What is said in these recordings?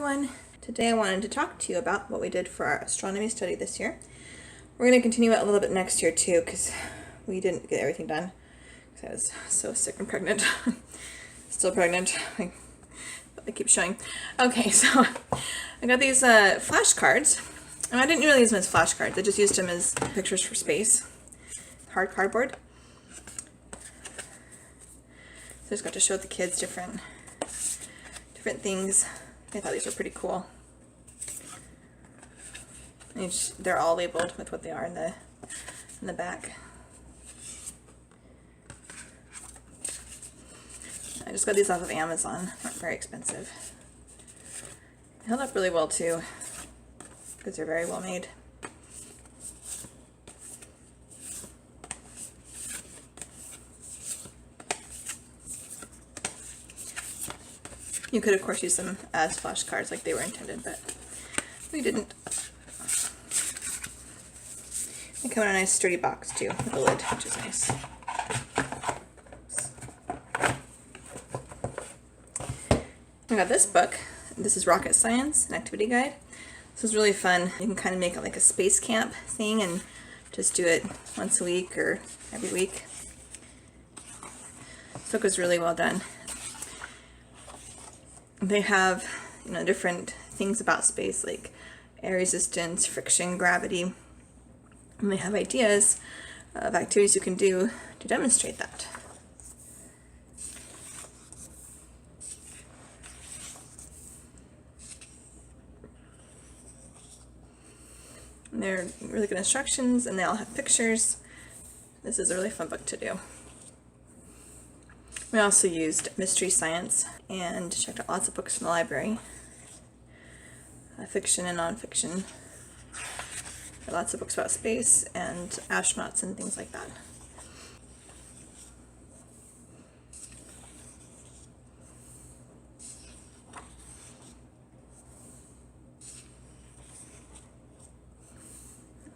everyone. Today I wanted to talk to you about what we did for our astronomy study this year. We're going to continue it a little bit next year too, because we didn't get everything done because I was so sick and pregnant. Still pregnant. I keep showing. Okay, so I got these flashcards, and I didn't really use them as flashcards. I just used them as pictures for space. Hard cardboard. So I just got to show the kids different things. I thought these were pretty cool. They're all labeled with what they are in the back. I just got these off of Amazon. Not very expensive. They held up really well too, because they're very well made. You could, of course, use them as flashcards like they were intended, but we didn't. They come in a nice sturdy box, too, with a lid, which is nice. I got this book. This is Rocket Science, an activity guide. This was really fun. You can kind of make it like a space camp thing and just do it once a week or every week. This book was really well done. They have, different things about space like air resistance, friction, gravity, and they have ideas of activities you can do to demonstrate that. And they're really good instructions, and they all have pictures. This is a really fun book to do. We also used Mystery Science and checked out lots of books from the library, fiction and nonfiction. Lots of books about space and astronauts and things like that.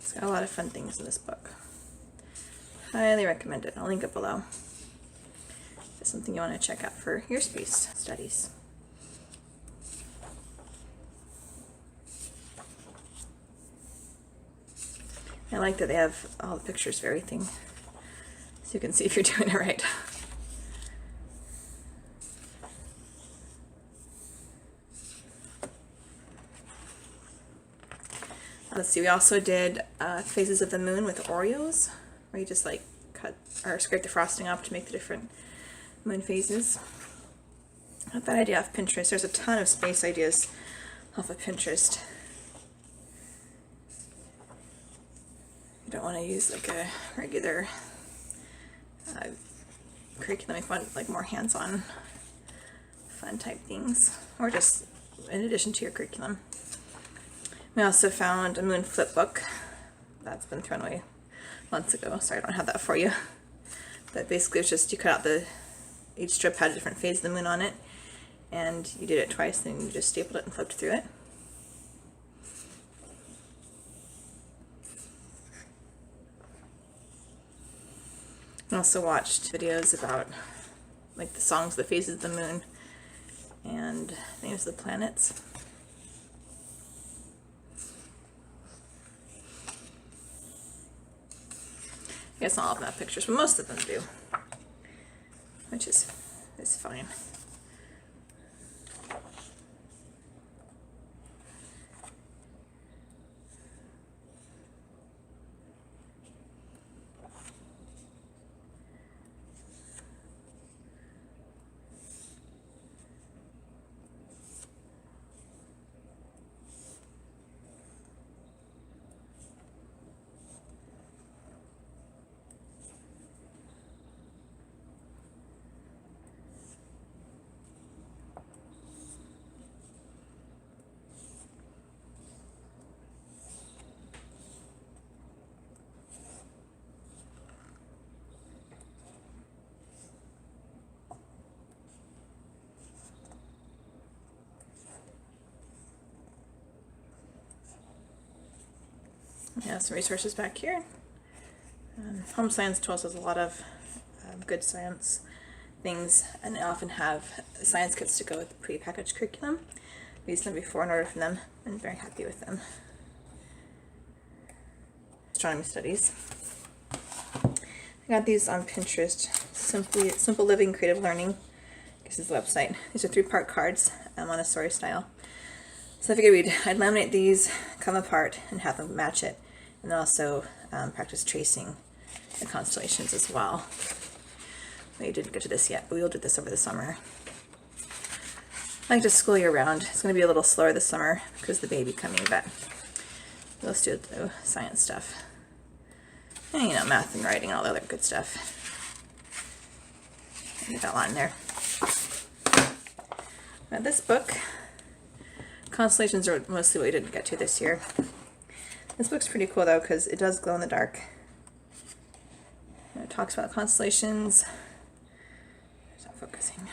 It's got a lot of fun things in this book. Highly recommend it. I'll link it below. It's something you want to check out for your space studies. I like that they have all the pictures for everything, so you can see if you're doing it right. Let's see, we also did phases of the moon with Oreos, where you just like cut or scrape the frosting off to make the different moon phases. I got that idea off Pinterest. There's a ton of space ideas off of Pinterest. You don't want to use like a regular curriculum. You want like more hands-on fun type things, or just in addition to your curriculum. We also found a moon flip book that's been thrown away months ago. Sorry, I don't have that for you. But basically it's just you cut out each strip had a different phase of the moon on it, and you did it twice, and you just stapled it and flipped through it. I also watched videos about like the songs, the phases of the moon, and names of the planets. I guess not all of them have pictures, but most of them do, which is fine. Yeah, some resources back here. Home Science Tools has a lot of good science things, and they often have science kits to go with the pre-packaged curriculum. We used them before and ordered from them. I'm very happy with them. Astronomy studies. I got these on Pinterest. Simple Living Creative Learning. This is the website. These are 3-part cards, Montessori style. So I figured I'd laminate these, come apart, and have them match it, and then also practice tracing the constellations as well. We didn't get to this yet, but we will do this over the summer. I like to school year round. It's going to be a little slower this summer because of the baby coming, but we'll still do science stuff. And, you know, math and writing and all the other good stuff. Get that line there. Now this book, constellations are mostly what we didn't get to this year. This book's pretty cool though because it does glow in the dark. And it talks about constellations. It's not focusing.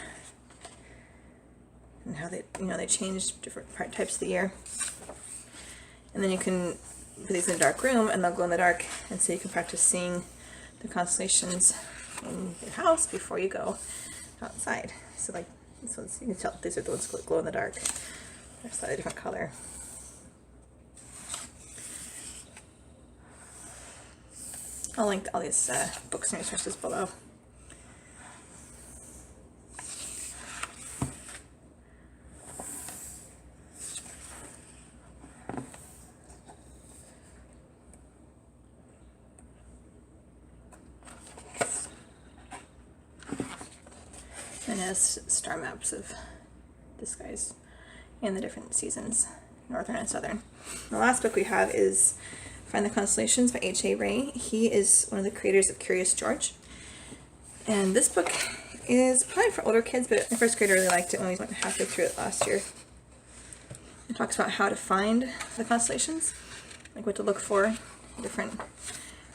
And how they, they change different types of the year. And then you can put these in a dark room and they'll glow in the dark, and so you can practice seeing the constellations in your house before you go outside. So like this one's, you can tell these are the ones that glow in the dark. They're a slightly different color. I'll link all these books and resources below. And has star maps of the skies and the different seasons, northern and southern. The last book we have is Find the Constellations by H.A. Ray. He is one of the creators of Curious George. And this book is probably for older kids, but my first grader really liked it when we went halfway through it last year. It talks about how to find the constellations, like what to look for, different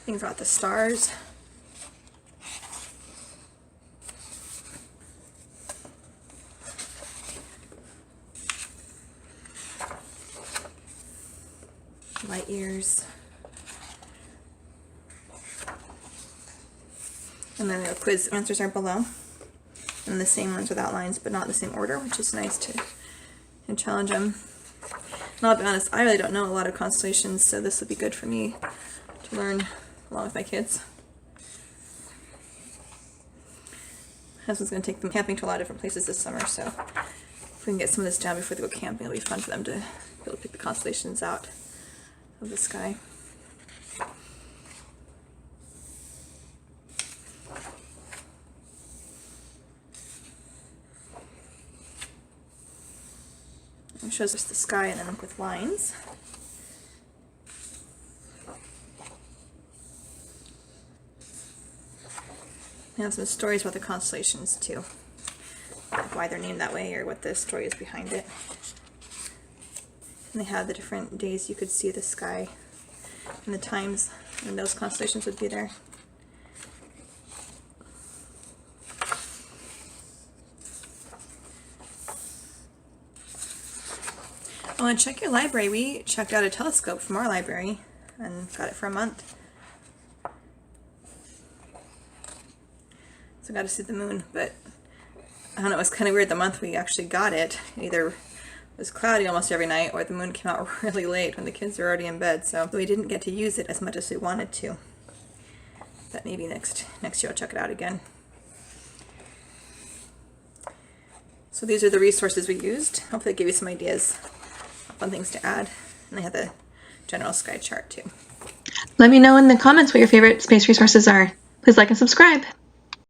things about the stars. Light years. And then the quiz answers are below. And the same ones without lines, but not the same order, which is nice to challenge them. And I'll be honest, I really don't know a lot of constellations, so this would be good for me to learn along with my kids. My husband's going to take them camping to a lot of different places this summer, so if we can get some of this down before they go camping, it'll be fun for them to be able to pick the constellations out of the sky. It shows us the sky and then with lines. We have some stories about the constellations too, like why they're named that way or what the story is behind it. And they have the different days you could see the sky and the times when those constellations would be there. Oh, and check your library. We checked out a telescope from our library and got it for a month. So got to see the moon, but I don't know, it was kind of weird the month we actually got it. Either it was cloudy almost every night, or the moon came out really late when the kids were already in bed, so we didn't get to use it as much as we wanted to. But maybe next year I'll check it out again. So these are the resources we used. Hopefully it gave you some ideas, fun things to add. And they have the general sky chart too. Let me know in the comments what your favorite space resources are. Please like and subscribe.